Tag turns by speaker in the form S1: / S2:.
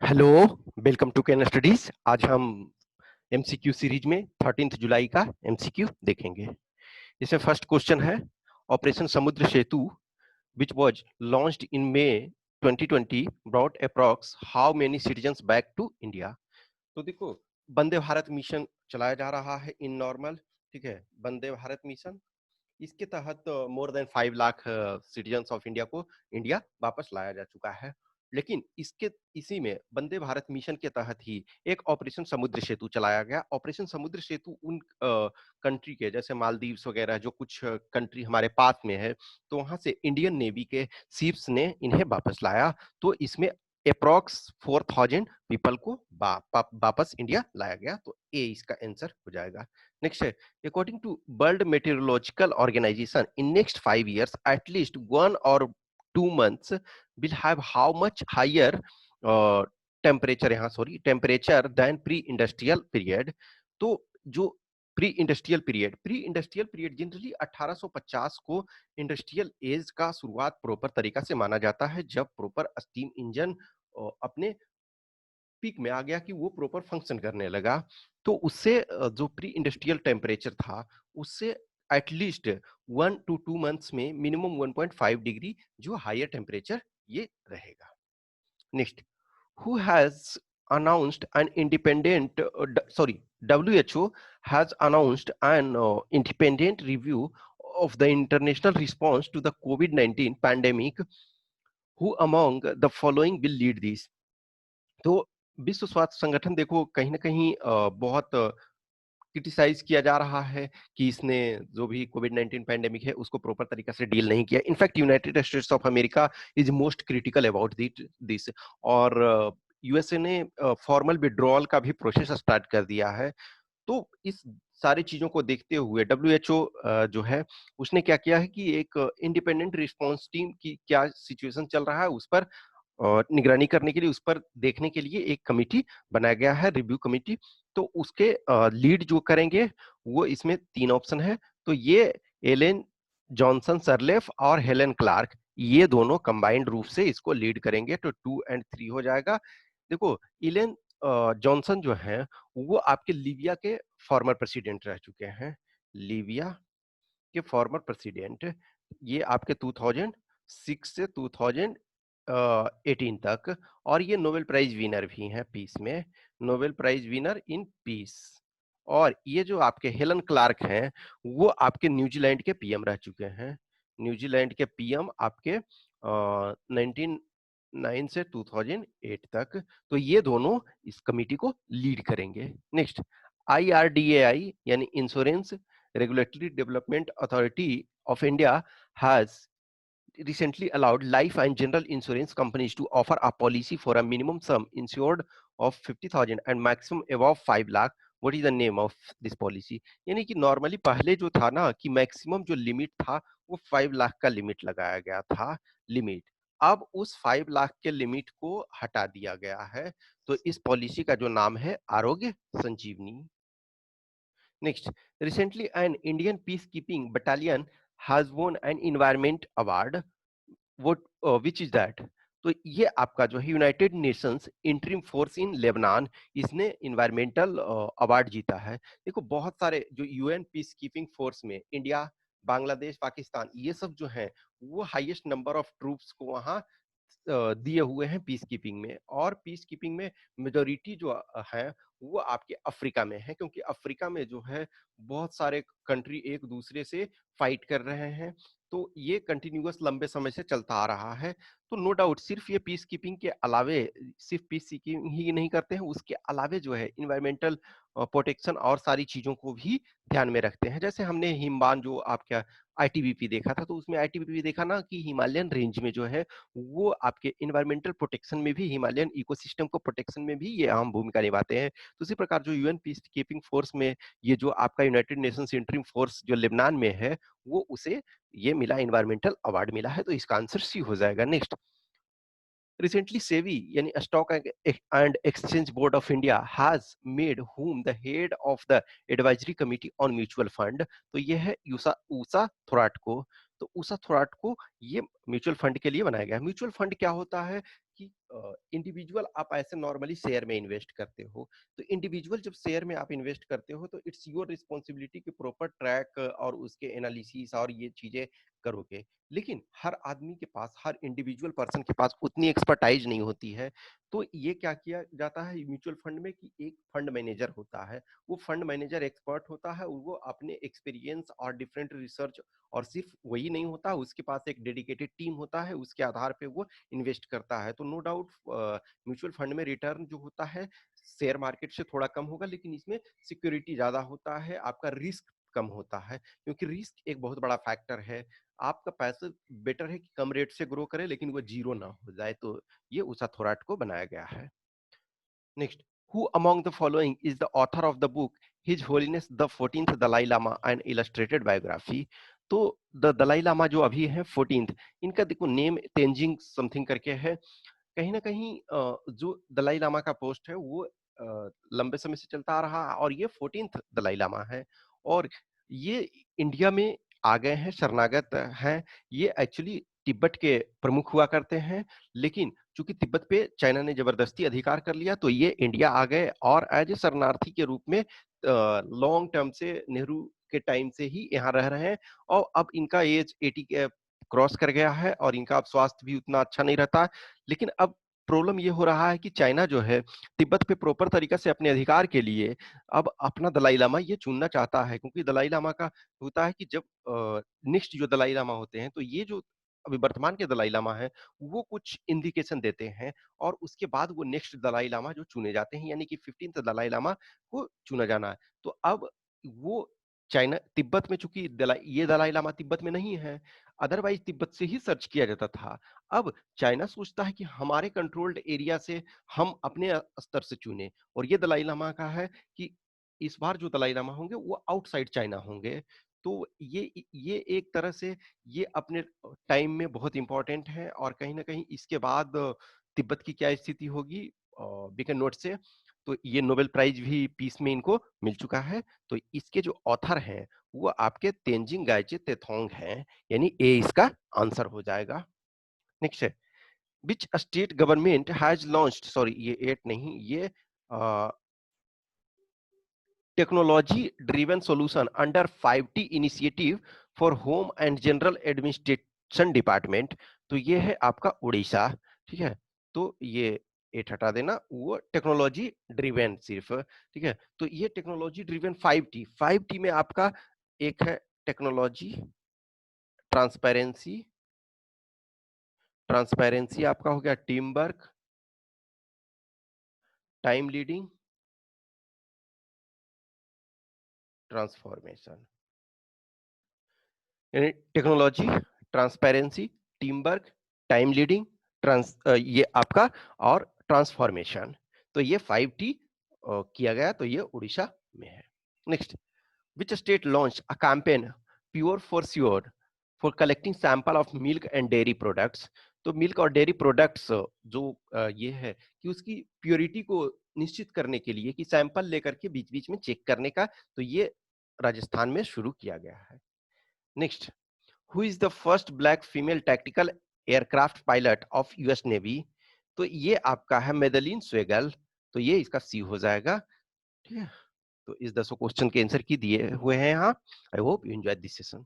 S1: Hello, welcome to can studies. आज हम MCQ series में 13 जुलाई का एमसीक्यू देखेंगे। इसमें फर्स्ट क्वेश्चन है, operation Samudra Setu which was launched in May 2020 brought approx how many citizens back to India. तो देखो, वंदे भारत मिशन चलाया जा रहा है इन नॉर्मल, ठीक है। वंदे भारत मिशन, इसके तहत more than 5 lakh citizens of India को इंडिया वापस लाया जा चुका है। लेकिन इसके इसी में वंदे भारत मिशन के तहत ही एक ऑपरेशन समुद्र सेतु चलाया गया। ऑपरेशन समुद्र सेतु उन कंट्री के, जैसे मालदीव्स वगैरह जो कुछ कंट्री हमारे पास में है, तो वहां से इंडियन नेवी के शिप्स ने इन्हें वापस लाया। तो इसमें अप्रॉक्स 4,000 पीपल को वापस इंडिया लाया गया। तो ए इसका आंसर हो जाएगा। नेक्स्ट है, according to World Meteorological Organization, in next 5 years, at least 1 or 2 months will have how much higher uh, temperature, यहाँ sorry, temperature then pre industrial period. तो जो प्री इंडस्ट्रियल पीरियड जनरली 1850 को industrial as का शुरुआत proper तरीका से माना जाता है, जब प्रॉपर स्टीम इंजन अपने पीक में आ गया कि वो प्रॉपर फंक्शन करने लगा। तो उससे जो प्री इंडस्ट्रियल टेम्परेचर था, उससे एटलीस्ट 1 to 2 मंथ्स में मिनिमम 1.5 डिग्री जो हायर टेम्परेचर ये रहेगा। Next, who has announced an independent sorry WHO has announced an independent review of the international response to the COVID-19 pandemic. Who among the following will lead this? तो विश्व स्वास्थ्य संगठन देखो कहीं ना कहीं बहुत क्रिटिसाइज किया जा रहा है कि इसने जो भी कोविड 19 पैंडेमिक है उसको प्रॉपर तरीका से डील नहीं किया। In fact United states of America is most critical about this. और यूएसए ने फॉर्मल विड्रॉल का भी प्रोसेस स्टार्ट कर दिया है। तो इस सारी चीजों को देखते हुए डब्ल्यूएचओ जो है उसने क्या किया है कि एक इंडिपेंडेंट रिस्पॉन्स टीम की क्या सिचुएशन चल रहा है उस पर और निगरानी करने के लिए, उस पर देखने के लिए एक कमिटी बनाया गया है, रिव्यू कमिटी। तो उसके लीड जो करेंगे वो इसमें 3 ऑप्शन है। तो ये एलेन जॉनसन सरलेफ और हेलेन क्लार्क, ये दोनों कंबाइंड रूप से इसको लीड करेंगे। तो 2 और 3 हो जाएगा। देखो, एलेन जॉनसन जो है वो आपके लीबिया के फॉर्मर प्रेसिडेंट रह चुके हैं। लीबिया के फॉर्मर प्रेसिडेंट, ये आपके 2006 से 2018 तक, और ये नोबेल प्राइज विनर भी हैं पीस में, Nobel prize winner in peace. और ये जो आपके हेलन क्लार्क हैं वो आपके न्यूजीलैंड के पीएम रह चुके हैं। न्यूजीलैंड के पीएम आपके 1909 से 2008 तक। तो ये दोनों इस कमिटी को लीड करेंगे। नेक्स्ट, IRDAI यानी insurance regulatory development authority of India has recently allowed life and general insurance companies to offer a policy for a minimum sum insured of 50,000 and maximum above 5 lakh. What is the name of this policy? यानी कि normally पहले जो था ना कि maximum जो limit था वो 5 लाख का लिमिट लगाया गया था लिमिट। अब उस 5 लाख के लिमिट को हटा दिया गया है। तो इस पॉलिसी का जो नाम है आरोग्य संजीवनी। Next, recently an Indian peacekeeping battalion has won an environment award. What, which is that? तो ये आपका जो है United Nations interim force in Lebanon, इसने इन्वायरमेंटल अवार्ड जीता है। देखो, बहुत सारे जो यूएन पीस कीपिंग फोर्स में इंडिया, बांग्लादेश, पाकिस्तान, ये सब जो है वो हाईएस्ट नंबर ऑफ ट्रूप्स को वहाँ दिए हुए हैं पीस कीपिंग में। और पीस कीपिंग में मेजोरिटी जो है वो आपके अफ्रीका में है, क्योंकि अफ्रीका में जो है बहुत सारे कंट्री एक दूसरे से फाइट कर रहे हैं। तो ये कंटिन्यूअस लंबे समय से चलता आ रहा है। तो नो डाउट सिर्फ ये पीस कीपिंग के अलावे, सिर्फ पीस कीपिंग ही नहीं करते हैं, उसके अलावे जो है इन्वायरमेंटल प्रोटेक्शन और सारी चीजों को भी ध्यान में रखते हैं। जैसे हमने हिमबान जो आपका आईटीबीपी देखा था, तो उसमें आईटीबीपी देखा ना कि हिमालयन रेंज में जो है वो आपके इन्वायरमेंटल प्रोटेक्शन में भी, हिमालयन इकोसिस्टम को प्रोटेक्शन में भी ये अहम भूमिका निभाते हैं। तो उसी प्रकार जो यूएन पीस कीपिंग फोर्स में ये जो आपका यूनाइटेड नेशंस इंटरिम फोर्स जो लेबनान में है, वो उसे ये मिला, इन्वायरमेंटल अवार्ड मिला है। तो इसका आंसर सी हो जाएगा। नेक्स्ट, recently SEBI यानी stock and exchange board of India has made whom the head of the advisory committee on mutual fund। तो ये है उषा थोराट को। तो उषा थोराट को ये म्यूचुअल फंड के लिए बनाया गया है। म्यूचुअल फंड क्या होता है कि इंडिविजुअल आप ऐसे नॉर्मली शेयर में इन्वेस्ट करते हो, तो इंडिविजुअल जब शेयर में आप इन्वेस्ट करते हो तो इट्स योर रिस्पॉन्सिबिलिटी कि प्रॉपर ट्रैक और उसके एनालिसिस और ये चीजें करोगे। लेकिन हर आदमी के पास, हर इंडिविजुअल पर्सन के पास उतनी एक्सपर्टाइज नहीं होती है। तो ये क्या किया जाता है म्यूचुअल फंड में कि एक फंड मैनेजर होता है, वो फंड मैनेजर एक्सपर्ट होता है, वो अपने एक्सपीरियंस और डिफरेंट रिसर्च, और सिर्फ वही नहीं होता, उसके पास एक डेडिकेटेड टीम होता है, उसके आधार पे वो इन्वेस्ट करता है। तो नो डाउट म्यूचुअल फंड में रिटर्न जो होता है शेयर मार्केट से थोड़ा कम होगा, लेकिन इसमें सिक्योरिटी ज्यादा होता है, आपका रिस्क कम होता है, क्योंकि रिस्क एक बहुत बड़ा फैक्टर है। आपका पैसा बेटर है कि कम रेट से ग्रो करे लेकिन वो जीरो ना हो जाए। तो ये उषा थोराट को बनाया गया है। Next, who among the following is the author of the book His Holiness the 14th Dalai Lama and Illustrated Biography? तो द दलाई लामा जो अभी है 14th, इनका देखो नेम तेंजिंग समथिंग करके है। कहीं ना कहीं जो दलाई लामा का पोस्ट है वो लंबे समय से चलता आ रहा है, और ये 14th दलाई लामा है। और ये इंडिया में आ गए हैं, शरणागत हैं। ये एक्चुअली तिब्बत के प्रमुख हुआ करते हैं, लेकिन चूंकि तिब्बत पे चाइना ने जबरदस्ती अधिकार कर लिया तो ये इंडिया आ गए, और एज ए शरणार्थी के रूप में लॉन्ग टर्म से नेहरू के टाइम से ही यहाँ रह रहे हैं। और अब इनका एज 80 के क्रॉस कर गया है, और इनका अब स्वास्थ्य भी उतना अच्छा नहीं रहता। लेकिन अब प्रॉब्लम ये हो रहा है कि चाइना जो है तिब्बत पे प्रॉपर तरीका से अपने अधिकार के लिए अब अपना दलाई लामा ये चुनना चाहता है, क्योंकि दलाई लामा का होता है कि जब नेक्स्ट जो दलाई लामा होते हैं, तो ये जो अभी वर्तमान के दलाई लामा है वो कुछ इंडिकेशन देते हैं, और उसके बाद वो नेक्स्ट दलाई लामा जो चुने जाते हैं, यानी कि 15th दलाई लामा को चुना जाना है। तो अब वो चाइना तिब्बत में, चूंकि ये दलाई लामा तिब्बत में नहीं है, अदरवाइज तिब्बत से ही सर्च किया जाता था। अब चाइना सोचता है कि हमारे कंट्रोल्ड एरिया से हम अपने स्तर से चुने, और ये दलाई लामा का है कि इस बार जो दलाई लामा होंगे वो आउटसाइड चाइना होंगे। तो ये एक तरह से ये अपने टाइम में बहुत इंपॉर्टेंट है, और कहीं ना कहीं इसके बाद तिब्बत की क्या स्थिति होगी वी कैन नोट से। तो ये नोबेल प्राइज भी पीस में इनको मिल चुका है। तो इसके जो ऑथर हैं वो आपके तेंजिंग गायचे तेथोंग हैं, यानी ए इसका आंसर हो जाएगा। नेक्स्ट है, which state government has launched, sorry ये एट नहीं, ये technology driven solution under 5T initiative for home and general administration department. तो ये है आपका उड़ीसा। ठीक है, तो ये एट हटा देना, वो टेक्नोलॉजी ड्रिवन सिर्फ। ठीक है, तो ये टेक्नोलॉजी ड्रिवन 5T में आपका एक है टेक्नोलॉजी, ट्रांसपेरेंसी, ट्रांसपेरेंसी आपका हो गया, team work, time leading, transformation. यानी technology, transparency, team work, time leading, ये आपका, और ट्रांसफॉर्मेशन। तो ये 5T किया गया, तो ये उड़ीसा में है। Next, which state launch a campaign pure for sure for collecting sample of milk and dairy products. तो मिल्क और डेयरी प्रोडक्ट्स जो ये है कि उसकी प्योरिटी को निश्चित करने के लिए कि सैंपल लेकर के बीच बीच में चेक करने का, तो ये राजस्थान में शुरू किया गया है। Next, who is the first black female tactical aircraft pilot of US navy. तो ये आपका है मेदलिन स्वेगल। तो ये इसका सी हो जाएगा। ठीक है, तो इस 10 क्वेश्चन के आंसर की दिए हुए हैं यहाँ। I hope you enjoy this session.